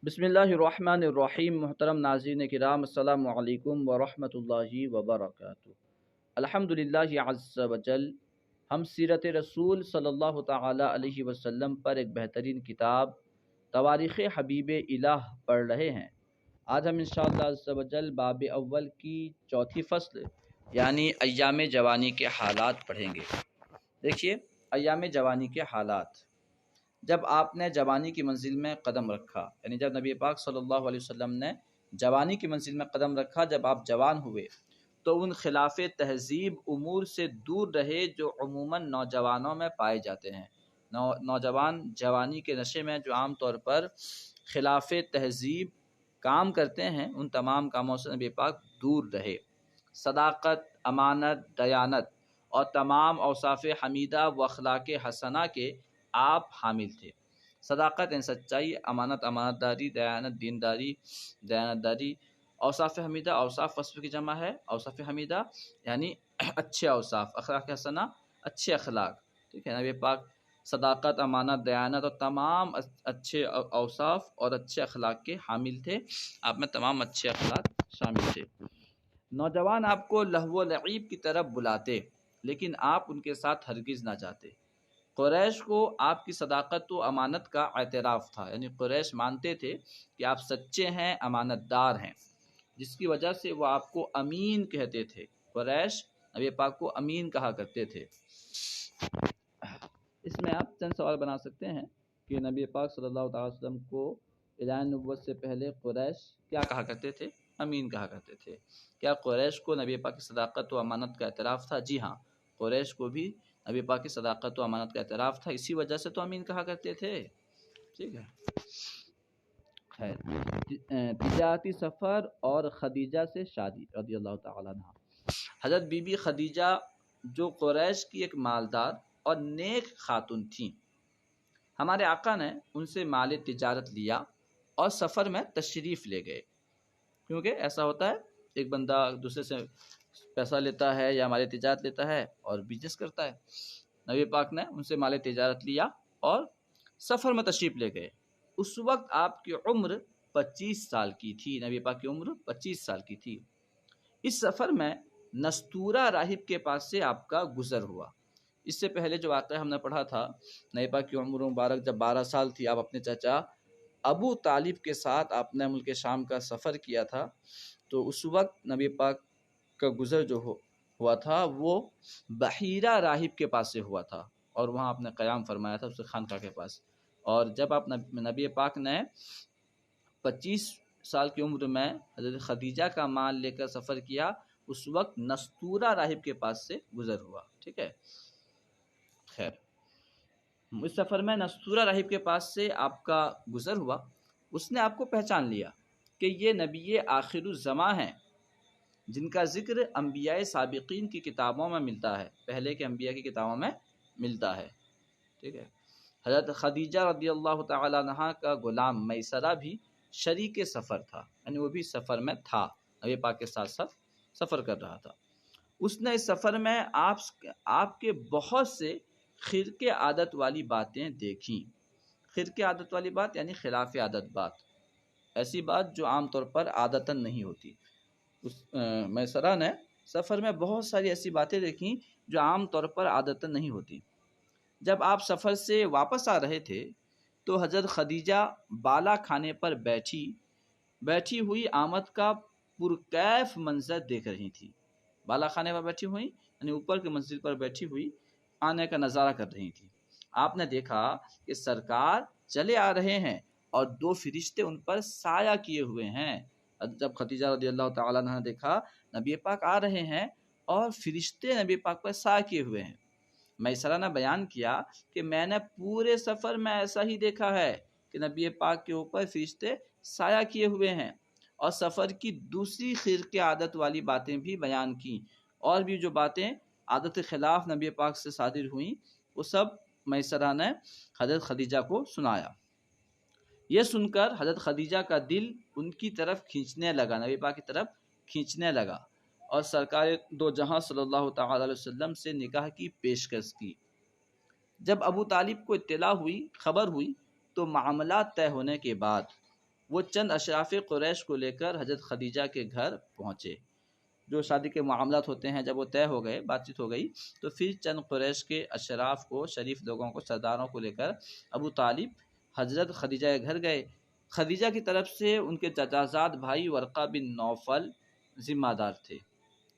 بسم اللہ الرحمن الرحیم۔ محترم ناظرین کرام، السلام علیکم ورحمۃ اللہ وبرکاتہ۔ الحمد للہ عز وجل، ہم سیرت رسول صلی اللہ تعالی علیہ وسلم پر ایک بہترین کتاب تواریخ حبیب الہ پڑھ رہے ہیں۔ آج ہم انشاءاللہ عز وجل باب اول کی چوتھی فصل یعنی ایام جوانی کے حالات پڑھیں گے۔ دیکھیے، ایام جوانی کے حالات، جب آپ نے جوانی کی منزل میں قدم رکھا، یعنی جب نبی پاک صلی اللہ علیہ وسلم نے جوانی کی منزل میں قدم رکھا، جب آپ جوان ہوئے تو ان خلاف تہذیب امور سے دور رہے جو عموماً نوجوانوں میں پائے جاتے ہیں۔ نوجوان جوانی کے نشے میں جو عام طور پر خلاف تہذیب کام کرتے ہیں، ان تمام کاموں سے نبی پاک دور رہے۔ صداقت، امانت، دیانت اور تمام اوصاف حمیدہ و اخلاق حسنہ کے آپ حامل تھے۔ صداقت یعنی سچائی، امانت امانت داری، دیانت دینداری، دیانت داری، اوصاف حمیدہ اوصاف وصف کی جمع ہے، اوصاف حمیدہ یعنی اچھے اوصاف، اخلاق حسنہ اچھے اخلاق، ٹھیک ہے۔ نبی پاک صداقت، امانت، دیانت اور تمام اچھے اوصاف اور اچھے اخلاق کے حامل تھے۔ آپ میں تمام اچھے اخلاق شامل تھے۔ نوجوان آپ کو لہو و لعیب کی طرف بلاتے، لیکن آپ ان کے ساتھ ہرگز نہ جاتے۔ قریش کو آپ کی صداقت و امانت کا اعتراف تھا، یعنی قریش مانتے تھے کہ آپ سچے ہیں، امانت دار ہیں، جس کی وجہ سے وہ آپ کو امین کہتے تھے۔ قریش نبی پاک کو امین کہا کرتے تھے۔ اس میں آپ چند سوال بنا سکتے ہیں کہ نبی پاک صلی اللہ علیہ وسلم کو اعلان نبوت سے پہلے قریش کیا کہا کرتے تھے؟ امین کہا کرتے تھے۔ کیا قریش کو نبی پاک کی صداقت و امانت کا اعتراف تھا؟ جی ہاں، قریش کو بھی نبی پاک کی صداقت و امانت کا اعتراف تھا، اسی وجہ سے تو امین کہا کرتے تھے، ٹھیک ہے۔ خیر، تجارتی سفر اور خدیجہ سے شادی رضی اللہ تعالیٰ عنہ۔ حضرت بی بی خدیجہ جو قریش کی ایک مالدار اور نیک خاتون تھیں، ہمارے آقا نے ان سے مال تجارت لیا اور سفر میں تشریف لے گئے، کیونکہ ایسا ہوتا ہے ایک بندہ دوسرے سے پیسہ لیتا ہے یا مال تجارت لیتا ہے اور بزنس کرتا ہے۔ نبی پاک نے ان سے مال تجارت لیا اور سفر میں تشریف لے گئے۔ اس وقت آپ کی عمر 25 سال کی تھی، نبی پاک کی عمر 25 سال کی تھی۔ اس سفر میں نستورہ راہب کے پاس سے آپ کا گزر ہوا۔ اس سے پہلے جو واقعہ ہم نے پڑھا تھا، نبی پاک کی عمر مبارک جب 12 سال تھی، آپ اپنے چچا ابو طالب کے ساتھ آپ نے ملک شام کا سفر کیا تھا، تو اس وقت نبی پاک کا گزر جو ہوا تھا وہ بحیرہ راہب کے پاس سے ہوا تھا، اور وہاں آپ نے قیام فرمایا تھا اس خانقاہ کے پاس۔ اور جب آپ نبی پاک نے 25 سال کی عمر میں حضرت خدیجہ کا مال لے کر سفر کیا، اس وقت نستورہ راہب کے پاس سے گزر ہوا، ٹھیک ہے۔ خیر، اس سفر میں نستورہ راہب کے پاس سے آپ کا گزر ہوا۔ اس نے آپ کو پہچان لیا کہ یہ نبی آخر الزماں ہیں، جن کا ذکر انبیاء سابقین کی کتابوں میں ملتا ہے، پہلے کے انبیاء کی کتابوں میں ملتا ہے، ٹھیک ہے۔ حضرت خدیجہ رضی اللہ تعالی عنہ کا غلام میسرہ بھی شریک سفر تھا، یعنی وہ بھی سفر میں تھا، نبی پاک کے ساتھ ساتھ سفر کر رہا تھا۔ اس نے اس سفر میں آپ کے بہت سے خرق عادت والی باتیں دیکھیں۔ خرق عادت والی بات یعنی خلاف عادت بات، ایسی بات جو عام طور پر عادتاً نہیں ہوتی۔ اس میسرہ نے سفر میں بہت ساری ایسی باتیں دیکھیں جو عام طور پر عادتاً نہیں ہوتی۔ جب آپ سفر سے واپس آ رہے تھے تو حضرت خدیجہ بالا کھانے پر بیٹھی ہوئی آمد کا پرکیف منظر دیکھ رہی تھی۔ بالا خانے پر بیٹھی ہوئی یعنی اوپر کی منزل پر بیٹھی ہوئی آنے کا نظارہ کر رہی تھی۔ آپ نے دیکھا کہ سرکار چلے آ رہے ہیں اور 2 فرشتے ان پر سایہ کیے ہوئے ہیں۔ جب خدیجہ رضی اللہ تعالیٰ عنہ نے دیکھا نبی پاک آ رہے ہیں اور فرشتے نبی پاک پر سایہ کیے ہوئے ہیں، میسرہ نے بیان کیا کہ میں نے پورے سفر میں ایسا ہی دیکھا ہے کہ نبی پاک کے اوپر فرشتے سایہ کیے ہوئے ہیں، اور سفر کی دوسری خرق عادت والی باتیں بھی بیان کیں، اور بھی جو باتیں عادت خلاف نبی پاک سے صادر ہوئیں وہ سب میسرہ نے حضرت خدیجہ کو سنایا۔ یہ سن کر حضرت خدیجہ کا دل ان کی طرف کھینچنے لگا، نبی پاک کی طرف کھینچنے لگا، اور سرکار دو جہاں صلی اللہ تعالی علیہ وسلم سے نکاح کی پیشکش کی۔ جب ابو طالب کو اطلاع ہوئی، خبر ہوئی، تو معاملات طے ہونے کے بعد وہ چند اشراف قریش کو لے کر حضرت خدیجہ کے گھر پہنچے۔ جو شادی کے معاملات ہوتے ہیں جب وہ طے ہو گئے، بات چیت ہو گئی، تو پھر چند قریش کے اشراف کو، شریف لوگوں کو، سرداروں کو لے کر ابو طالب حضرت خدیجہ کے گھر گئے۔ خدیجہ کی طرف سے ان کے چچازاد بھائی ورقہ بن نوفل ذمہ دار تھے۔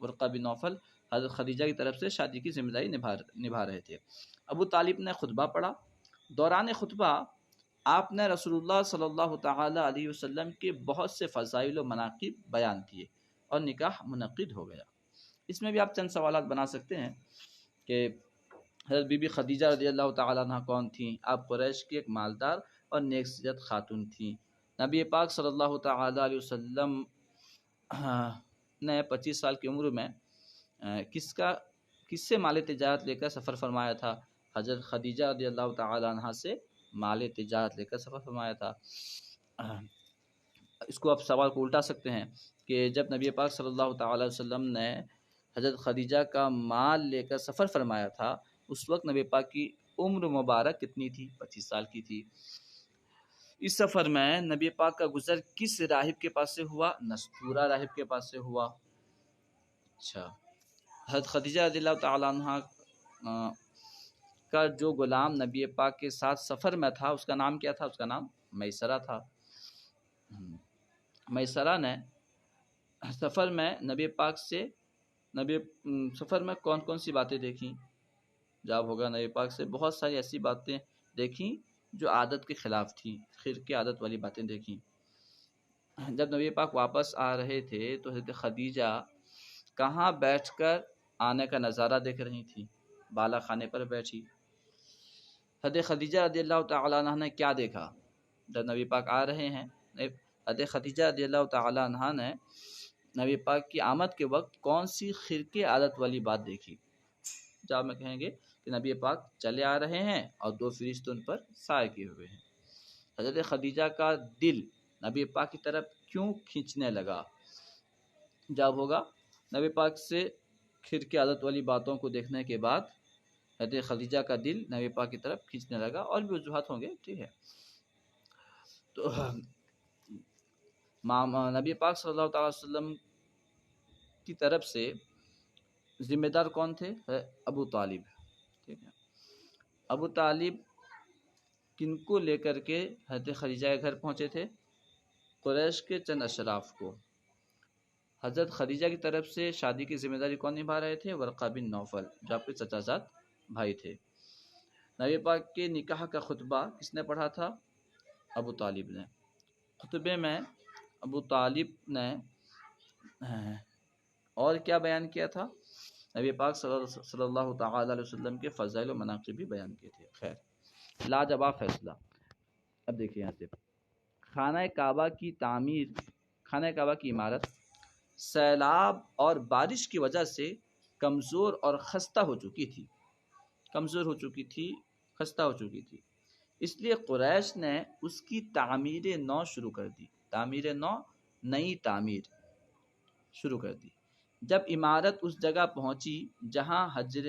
ورقہ بن نوفل حضرت خدیجہ کی طرف سے شادی کی ذمہ داری نبھا رہے تھے۔ ابو طالب نے خطبہ پڑھا۔ دوران خطبہ آپ نے رسول اللہ صلی اللہ تعالی علیہ وسلم کے بہت سے فضائل و مناقب بیان کیے اور نکاح منعقد ہو گیا۔ اس میں بھی آپ چند سوالات بنا سکتے ہیں کہ حضرت بی بی خدیجہ رضی اللہ تعالیٰ عنہ کون تھیں؟ آپ قریش کی ایک مالدار اور نیک سیرت خاتون تھیں۔ نبی پاک صلی اللہ تعالیٰ علیہ وسلم نے 25 سال کی عمر میں کس سے مال تجارت لے کر سفر فرمایا تھا؟ حضرت خدیجہ رضی اللہ تعالیٰ عنہ سے مال تجارت لے کر سفر فرمایا تھا۔ اس کو آپ سوال کو الٹا سکتے ہیں کہ جب نبی پاک صلی اللہ تعالیٰ علیہ وسلم نے حضرت خدیجہ کا مال لے کر سفر فرمایا تھا، اس وقت نبی پاک کی عمر مبارک کتنی تھی؟ 25 سال کی تھی۔ اس سفر میں نبی پاک کا گزر کس راہب کے پاس سے ہوا؟ نستورہ راہب کے پاس سے ہوا۔ اچھا، حضرت خدیجہ رضی اللہ تعالیٰ عنہ کا جو غلام نبی پاک کے ساتھ سفر میں تھا، اس کا نام کیا تھا؟ اس کا نام میسرہ تھا۔ میسرہ نے سفر میں نبی پاک سے سفر میں کون کون سی باتیں دیکھیں؟ جواب ہوگا نبی پاک سے بہت ساری ایسی باتیں دیکھیں جو عادت کے خلاف تھیں، خرقے عادت والی باتیں دیکھیں۔ جب نبی پاک واپس آ رہے تھے تو حضرت خدیجہ کہاں بیٹھ کر آنے کا نظارہ دیکھ رہی تھی؟ بالا خانے پر بیٹھی۔ حضرت خدیجہ رضی اللہ تعالیٰ عنہ نے کیا دیکھا؟ جب نبی پاک آ رہے ہیں، حضرت خدیجہ رضی اللہ تعالیٰ عنہ نے نبی پاک کی آمد کے وقت کون سی خرقے عادت والی بات دیکھی؟ جب میں کہیں گے کہ نبی پاک چلے آ رہے ہیں اور 2 فرشتے ان پر سائے کیے ہوئے ہیں۔ حضرت خدیجہ کا دل نبی پاک کی طرف کیوں کھینچنے لگا؟ جب ہوگا نبی پاک سے خرقے عادت والی باتوں کو دیکھنے کے بعد حضرت خدیجہ کا دل نبی پاک کی طرف کھینچنے لگا، اور بھی وجوہات ہوں گے، ٹھیک ہے۔ تو نبی پاک صلی اللہ تعالی وسلم کی طرف سے ذمہ دار کون تھے؟ ابو طالب، ٹھیک ہے۔ ابو طالب کن کو لے کر کے حضرت خدیجہ کے گھر پہنچے تھے؟ قریش کے چند اشراف کو۔ حضرت خدیجہ کی طرف سے شادی کی ذمہ داری کون نبھا رہے تھے؟ ورقہ بن نوفل، جو آپ کے چچازاد بھائی تھے۔ نبی پاک کے نکاح کا خطبہ کس نے پڑھا تھا؟ ابو طالب نے۔ خطبے میں ابو طالب نے اور کیا بیان کیا تھا؟ نبی پاک صلی اللہ تعالی علیہ وسلم کے فضائل و مناقب بھی بیان کیے تھے۔ خیر، لاجواب فیصلہ۔ اب دیکھیے یہاں سے خانہ کعبہ کی تعمیر، خانہ کعبہ کی عمارت سیلاب اور بارش کی وجہ سے کمزور اور خستہ ہو چکی تھی، خستہ ہو چکی تھی۔ اس لیے قریش نے اس کی تعمیر نو شروع کر دی، نئی تعمیر شروع کر دی۔ جب عمارت اس جگہ پہنچی جہاں حجر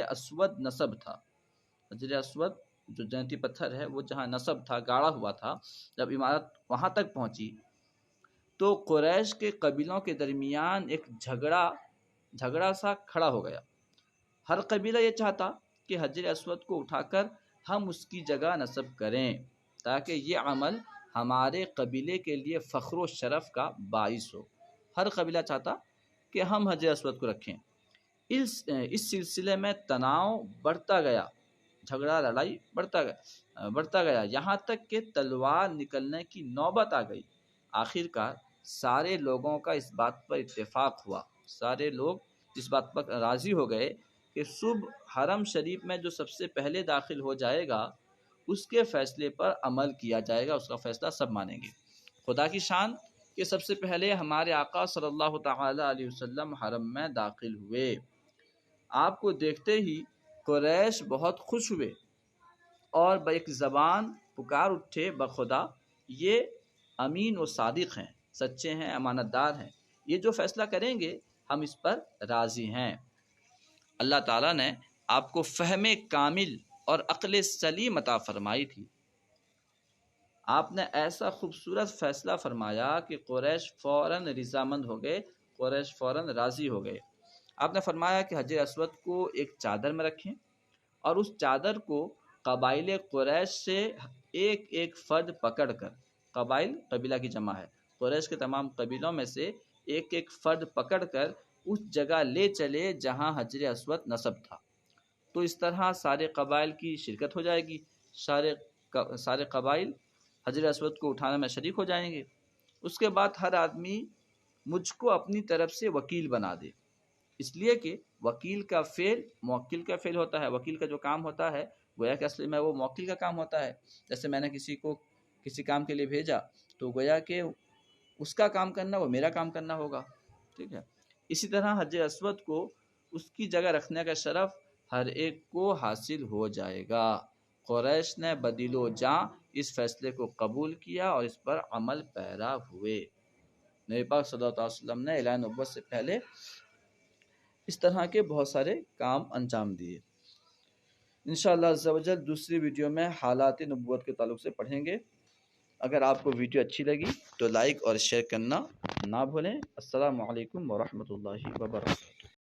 اسود نصب تھا، حجر اسود جو جنتی پتھر ہے وہ جہاں نصب تھا، گاڑا ہوا تھا، جب عمارت وہاں تک پہنچی تو قریش کے قبیلوں کے درمیان ایک جھگڑا سا کھڑا ہو گیا۔ ہر قبیلہ یہ چاہتا کہ حجر اسود کو اٹھا کر ہم اس کی جگہ نصب کریں تاکہ یہ عمل ہمارے قبیلے کے لیے فخر و شرف کا باعث ہو۔ ہر قبیلہ چاہتا کہ ہم حجر اسود کو رکھیں۔ اس سلسلے میں تناؤ بڑھتا گیا، جھگڑا لڑائی بڑھتا گیا یہاں تک کہ تلوار نکلنے کی نوبت آ گئی۔ آخر کار سارے لوگوں کا اس بات پر اتفاق ہوا، سارے لوگ اس بات پر راضی ہو گئے کہ صبح حرم شریف میں جو سب سے پہلے داخل ہو جائے گا اس کے فیصلے پر عمل کیا جائے گا، اس کا فیصلہ سب مانیں گے۔ خدا کی شان کہ سب سے پہلے ہمارے آقا صلی اللہ تعالی علیہ وسلم حرم میں داخل ہوئے۔ آپ کو دیکھتے ہی قریش بہت خوش ہوئے اور ایک زبان پکار اٹھے، بخدا یہ امین و صادق ہیں، سچے ہیں، امانت دار ہیں، یہ جو فیصلہ کریں گے ہم اس پر راضی ہیں۔ اللہ تعالیٰ نے آپ کو فہم کامل اور عقل سلیم عطا فرمائی تھی۔ آپ نے ایسا خوبصورت فیصلہ فرمایا کہ قریش فوراً رضامند ہو گئے، قریش فوراً راضی ہو گئے۔ آپ نے فرمایا کہ حجر اسود کو ایک چادر میں رکھیں اور اس چادر کو قبائل قریش سے ایک ایک فرد پکڑ کر، قبائل قبیلہ کی جمع ہے، قریش کے تمام قبیلوں میں سے ایک ایک فرد پکڑ کر اس جگہ لے چلے جہاں حجر اسود نصب تھا۔ تو اس طرح سارے قبائل کی شرکت ہو جائے گی، سارے قبائل حجر اسود کو اٹھانے میں شریک ہو جائیں گے۔ اس کے بعد ہر آدمی مجھ کو اپنی طرف سے وکیل بنا دے، اس لیے کہ وکیل کا فعل موکل کا فعل ہوتا ہے، وکیل کا جو کام ہوتا ہے گویا کہ اصل میں وہ موکل کا کام ہوتا ہے۔ جیسے میں نے کسی کو کسی کام کے لیے بھیجا تو گویا کہ اس کا کام کرنا وہ میرا کام کرنا ہوگا، ٹھیک ہے۔ اسی طرح حجر اسود کو اس کی جگہ رکھنے کا شرف ہر ایک کو حاصل ہو جائے گا۔ قریش نے بدیل و جاں اس فیصلے کو قبول کیا اور اس پر عمل پیرا ہوئے۔ نبی پاک صلی اللہ علیہ وسلم نے اعلان نبوت سے پہلے اس طرح کے بہت سارے کام انجام دیے۔ انشاءاللہ عز و جل دوسری ویڈیو میں حالات نبوت کے تعلق سے پڑھیں گے۔ اگر آپ کو ویڈیو اچھی لگی تو لائک اور شیئر کرنا نہ بھولیں۔ السلام علیکم ورحمۃ اللہ وبرکاتہ۔